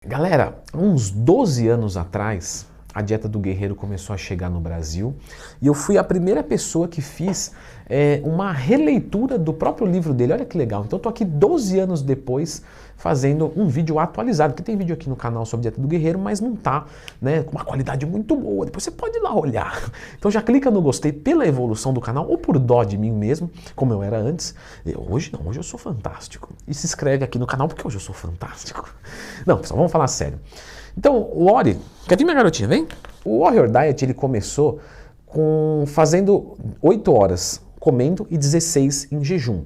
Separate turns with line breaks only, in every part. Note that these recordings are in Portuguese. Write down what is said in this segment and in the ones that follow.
Galera, uns 12 anos atrás, a dieta do guerreiro começou a chegar no Brasil e eu fui a primeira pessoa que fiz uma releitura do próprio livro dele. Olha que legal. Então eu tô aqui 12 anos depois fazendo um vídeo atualizado, porque tem vídeo aqui no canal sobre dieta do guerreiro, mas não tá, né, com uma qualidade muito boa. Depois você pode ir lá olhar. Então já clica no gostei pela evolução do canal ou por dó de mim mesmo, como eu era antes. Hoje não, hoje eu sou fantástico. E se inscreve aqui no canal porque hoje eu sou fantástico. Não, pessoal, vamos falar sério. Então, o Ori, cadê minha garotinha, vem? O Warrior Diet, ele começou fazendo 8 horas comendo e 16 em jejum.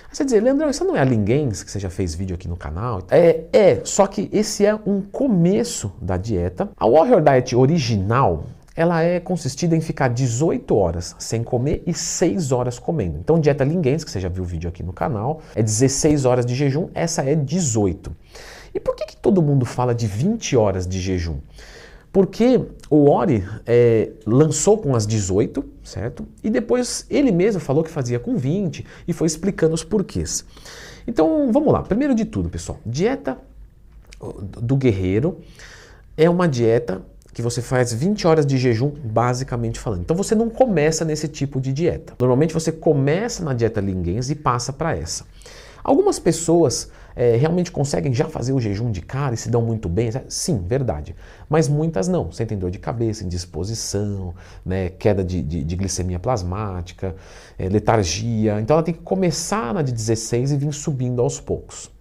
Aí você diz, Leandrão, isso não é a Linguens, que você já fez vídeo aqui no canal? Só que esse é um começo da dieta. A Warrior Diet original, ela é consistida em ficar 18 horas sem comer e 6 horas comendo. Então, dieta Linguens, que você já viu o vídeo aqui no canal, é 16 horas de jejum, essa é 18. E por que todo mundo fala de 20 horas de jejum? Porque o Ori lançou com as 18, certo? E depois ele mesmo falou que fazia com 20 e foi explicando os porquês. Então, vamos lá. Primeiro de tudo, pessoal, dieta do guerreiro é uma dieta que você faz 20 horas de jejum, basicamente falando. Então você não começa nesse tipo de dieta. Normalmente você começa na dieta Linguens e passa para essa. Algumas pessoas realmente conseguem já fazer o jejum de cara e se dão muito bem? Sim, verdade. Mas muitas não. Sentem dor de cabeça, indisposição, né, queda de glicemia plasmática, letargia. Então ela tem que começar na de 16 e vir subindo aos poucos.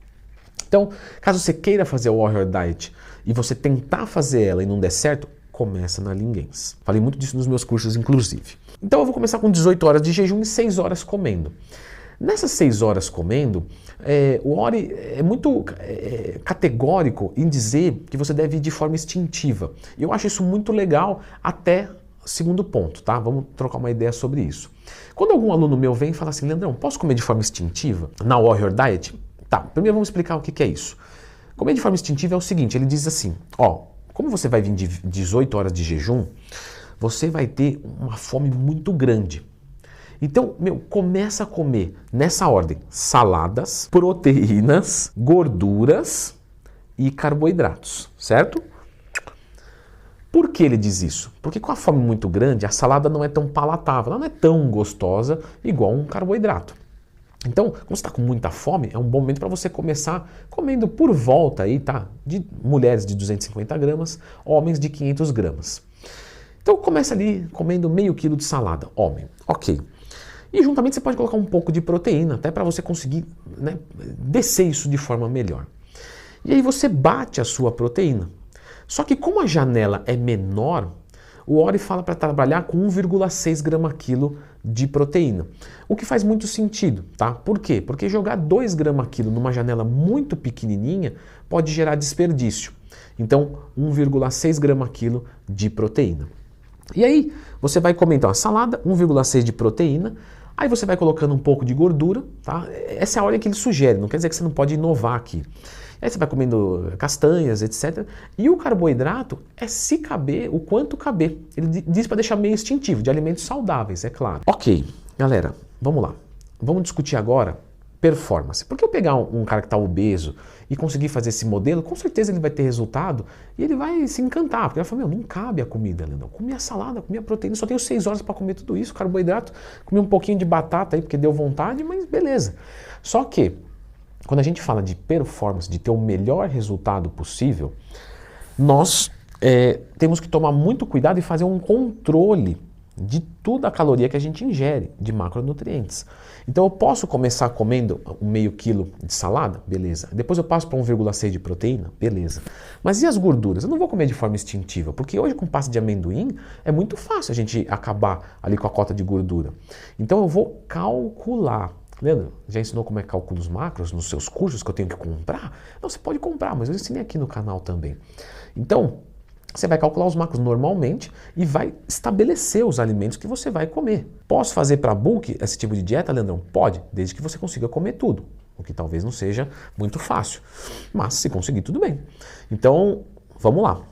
Então, caso você queira fazer o Warrior Diet e você tentar fazer ela e não der certo, começa na Linguens. Falei muito disso nos meus cursos, inclusive. Então eu vou começar com 18 horas de jejum e 6 horas comendo. Nessas 6 horas comendo, o Ori é muito categórico em dizer que você deve ir de forma instintiva. E eu acho isso muito legal até segundo ponto, tá? Vamos trocar uma ideia sobre isso. Quando algum aluno meu vem e fala assim, Leandrão, posso comer de forma instintiva na Warrior Diet? Tá, primeiro vamos explicar o que é isso. Comer de forma instintiva é o seguinte, ele diz assim, ó, como você vai vir de 18 horas de jejum, você vai ter uma fome muito grande. Então, começa a comer nessa ordem, saladas, proteínas, gorduras e carboidratos, certo? Por que ele diz isso? Porque com a fome muito grande, a salada não é tão palatável, ela não é tão gostosa igual um carboidrato. Então, como você está com muita fome, é um bom momento para você começar comendo por volta aí, tá? De mulheres de 250 gramas, homens de 500 gramas. Então, começa ali comendo meio quilo de salada, homem, ok. E juntamente você pode colocar um pouco de proteína, até para você conseguir, né, descer isso de forma melhor. E aí você bate a sua proteína. Só que como a janela é menor, o Ori fala para trabalhar com 1,6 grama-quilo de proteína. O que faz muito sentido, tá? Por quê? Porque jogar 2 grama-quilo numa janela muito pequenininha pode gerar desperdício. Então, 1,6 grama-quilo de proteína. E aí, você vai comer então a salada, 1,6 de proteína, aí você vai colocando um pouco de gordura, tá? Essa é a ordem que ele sugere, não quer dizer que você não pode inovar aqui. Aí você vai comendo castanhas, etc. E o carboidrato é se caber, o quanto caber. Ele diz para deixar meio instintivo, de alimentos saudáveis, é claro. Ok, galera, vamos lá. Vamos discutir agora performance. Porque eu pegar um cara que está obeso e conseguir fazer esse modelo, com certeza ele vai ter resultado e ele vai se encantar. Porque ele vai falar, não cabe a comida, Leandrão. Comi a salada, comi a proteína, só tenho 6 horas para comer tudo isso, carboidrato, comi um pouquinho de batata aí porque deu vontade, mas beleza. Só que, quando a gente fala de performance, de ter o melhor resultado possível, nós temos que tomar muito cuidado e fazer um controle de toda a caloria que a gente ingere, de macronutrientes. Então eu posso começar comendo um meio quilo de salada? Beleza. Depois eu passo para 1,6 de proteína? Beleza. Mas e as gorduras? Eu não vou comer de forma instintiva, porque hoje com pasta de amendoim é muito fácil a gente acabar ali com a cota de gordura. Então eu vou calcular. Leandro, já ensinou como é que calcula os macros nos seus cursos que eu tenho que comprar? Não, você pode comprar, mas eu ensinei aqui no canal também. Então, você vai calcular os macros normalmente e vai estabelecer os alimentos que você vai comer. Posso fazer para bulk esse tipo de dieta, Leandrão? Pode, desde que você consiga comer tudo, o que talvez não seja muito fácil. Mas se conseguir, tudo bem. Então, vamos lá.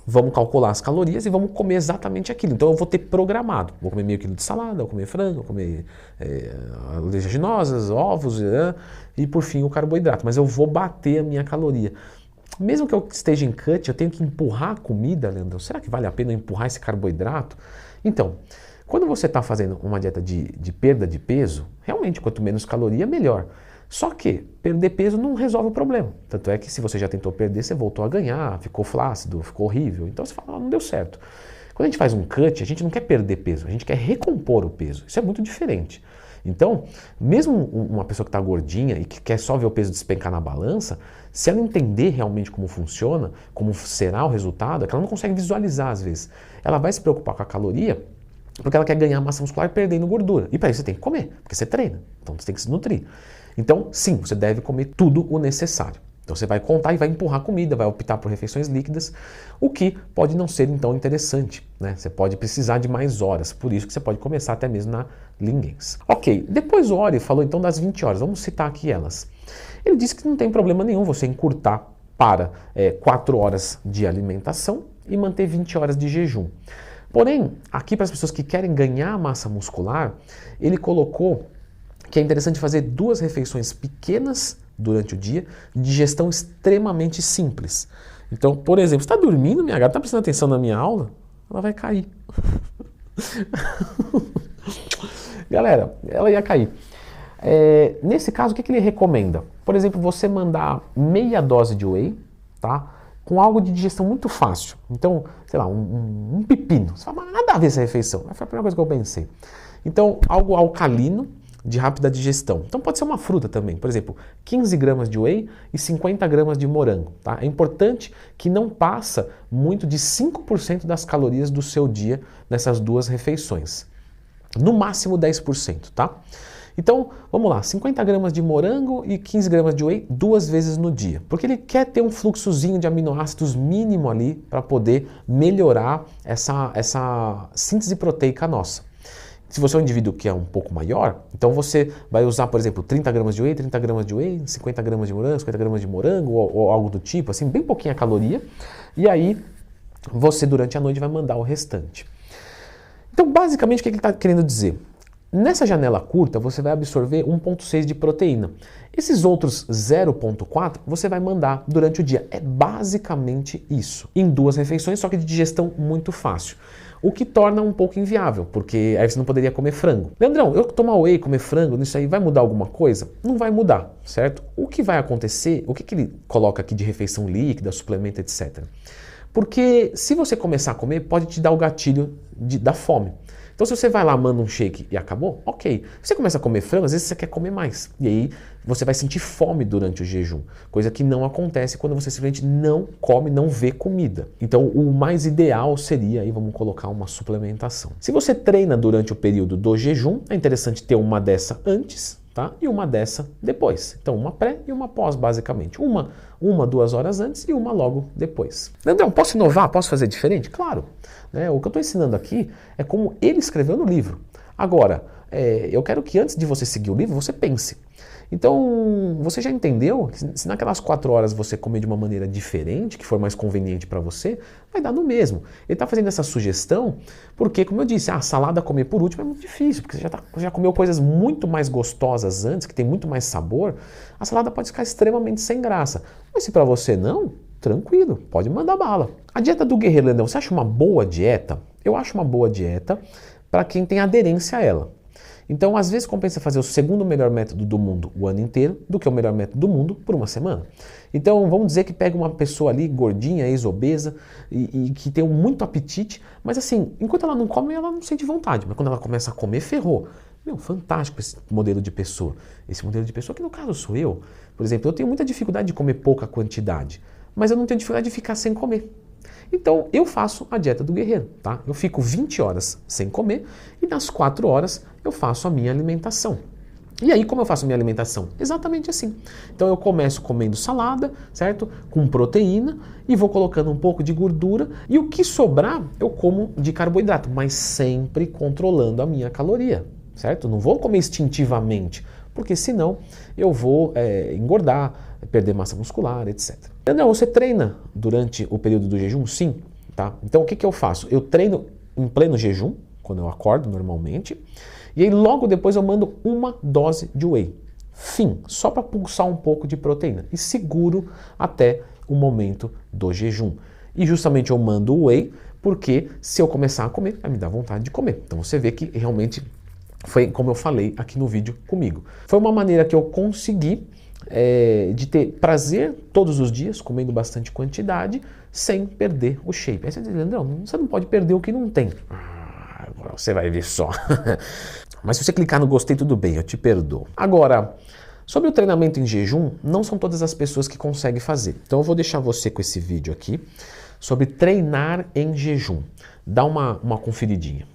Vamos calcular as calorias e vamos comer exatamente aquilo. Então eu vou ter programado. Vou comer meio quilo de salada, vou comer frango, vou comer oleaginosas, ovos e por fim o carboidrato. Mas eu vou bater a minha caloria. mesmo que eu esteja em cut, eu tenho que empurrar a comida, Leandrão. Será que vale a pena empurrar esse carboidrato? Então, quando você está fazendo uma dieta de perda de peso, realmente quanto menos caloria, melhor. Só que perder peso não resolve o problema. Tanto é que se você já tentou perder, você voltou a ganhar, ficou flácido, ficou horrível. Então você fala, não deu certo. Quando a gente faz um cut, a gente não quer perder peso, a gente quer recompor o peso. Isso é muito diferente. Então, mesmo uma pessoa que está gordinha e que quer só ver o peso despencar na balança, se ela entender realmente como funciona, como será o resultado, é que ela não consegue visualizar às vezes. Ela vai se preocupar com a caloria porque ela quer ganhar massa muscular perdendo gordura. E para isso você tem que comer, porque você treina. Então você tem que se nutrir. Então, sim, você deve comer tudo o necessário. Então você vai contar e vai empurrar comida, vai optar por refeições líquidas, o que pode não ser então interessante, né? Você pode precisar de mais horas, por isso que você pode começar até mesmo na Lean Gains. Ok, depois o Ori falou então das 20 horas, vamos citar aqui elas. Ele disse que não tem problema nenhum você encurtar para 4 horas de alimentação e manter 20 horas de jejum. Porém, aqui para as pessoas que querem ganhar massa muscular, ele colocou que é interessante fazer 2 refeições pequenas durante o dia, de digestão extremamente simples. Então, por exemplo, você está dormindo, minha gata, está prestando atenção na minha aula? Ela vai cair. Galera, ela ia cair. Nesse caso, o que ele recomenda? Por exemplo, você mandar meia dose de whey, tá? Com algo de digestão muito fácil. Então, sei lá, um pepino. Você fala, mas nada a ver essa refeição. Foi a primeira coisa que eu pensei. Então, algo alcalino, de rápida digestão. Então pode ser uma fruta também, por exemplo, 15 gramas de whey e 50 gramas de morango. Tá? É importante que não passa muito de 5% das calorias do seu dia nessas 2 refeições. No máximo 10%, tá? Então, vamos lá, 50 gramas de morango e 15 gramas de whey 2 vezes no dia. Porque ele quer ter um fluxozinho de aminoácidos mínimo ali para poder melhorar essa síntese proteica nossa. Se você é um indivíduo que é um pouco maior, então você vai usar, por exemplo, 30 gramas de whey, 30 gramas de whey, 50 gramas de morango, 50 gramas de morango ou algo do tipo, assim, bem pouquinha caloria. E aí você durante a noite vai mandar o restante. Então, basicamente, o que ele está querendo dizer? Nessa janela curta, você vai absorver 1,6 de proteína. Esses outros 0,4 você vai mandar durante o dia. É basicamente isso. Em 2 refeições, só que de digestão muito fácil. O que torna um pouco inviável, porque aí você não poderia comer frango. Leandrão, eu tomar whey, comer frango, nisso aí vai mudar alguma coisa? Não vai mudar, certo? O que vai acontecer, o que ele coloca aqui de refeição líquida, suplemento, etc. Porque se você começar a comer, pode te dar o gatilho da fome. Então se você vai lá, manda um shake e acabou, ok. Se você começa a comer frango, às vezes você quer comer mais. E aí você vai sentir fome durante o jejum. Coisa que não acontece quando você simplesmente não come, não vê comida. Então o mais ideal seria, aí vamos colocar uma suplementação. Se você treina durante o período do jejum, é interessante ter uma dessa antes, tá? E uma dessa depois. Então uma pré e uma pós, basicamente. Uma 2 horas antes e uma logo depois. Leandrão, posso inovar? Posso fazer diferente? Claro. O que eu estou ensinando aqui é como ele escreveu no livro. Agora, eu quero que antes de você seguir o livro, você pense. Então, você já entendeu que se naquelas 4 horas você comer de uma maneira diferente, que for mais conveniente para você, vai dar no mesmo. Ele está fazendo essa sugestão porque, como eu disse, a salada comer por último é muito difícil, porque você já comeu coisas muito mais gostosas antes, que tem muito mais sabor, a salada pode ficar extremamente sem graça. Mas se para você não, tranquilo, pode mandar bala. A dieta do guerreiro, Leandrão, você acha uma boa dieta? Eu acho uma boa dieta para quem tem aderência a ela. Então, às vezes, compensa fazer o segundo melhor método do mundo o ano inteiro do que o melhor método do mundo por uma semana. Então, vamos dizer que pega uma pessoa ali gordinha, ex-obesa e que tem muito apetite, mas assim, enquanto ela não come, ela não sente vontade. Mas quando ela começa a comer, ferrou. Meu, fantástico esse modelo de pessoa. Esse modelo de pessoa que no caso sou eu. Por exemplo, eu tenho muita dificuldade de comer pouca quantidade, mas eu não tenho dificuldade de ficar sem comer. Então, eu faço a dieta do guerreiro, tá? Eu fico 20 horas sem comer e nas 4 horas eu faço a minha alimentação. E aí, como eu faço a minha alimentação? Exatamente assim. Então, eu começo comendo salada, certo? Com proteína e vou colocando um pouco de gordura e o que sobrar eu como de carboidrato, mas sempre controlando a minha caloria, certo? Não vou comer instintivamente, porque senão eu vou engordar, perder massa muscular, etc. Não, você treina durante o período do jejum? Sim. Tá? Então o que eu faço? Eu treino em pleno jejum, quando eu acordo normalmente, e aí logo depois eu mando uma dose de whey. Fim, só para pulsar um pouco de proteína. E seguro até o momento do jejum. E justamente eu mando o whey porque se eu começar a comer, vai me dar vontade de comer. Então você vê que realmente foi como eu falei aqui no vídeo comigo. Foi uma maneira que eu consegui de ter prazer todos os dias, comendo bastante quantidade, sem perder o shape. Aí você diz, Leandrão, você não pode perder o que não tem. Agora você vai ver só. Mas se você clicar no gostei, tudo bem, eu te perdoo. Agora, sobre o treinamento em jejum, não são todas as pessoas que conseguem fazer. Então eu vou deixar você com esse vídeo aqui sobre treinar em jejum. Dá uma conferidinha.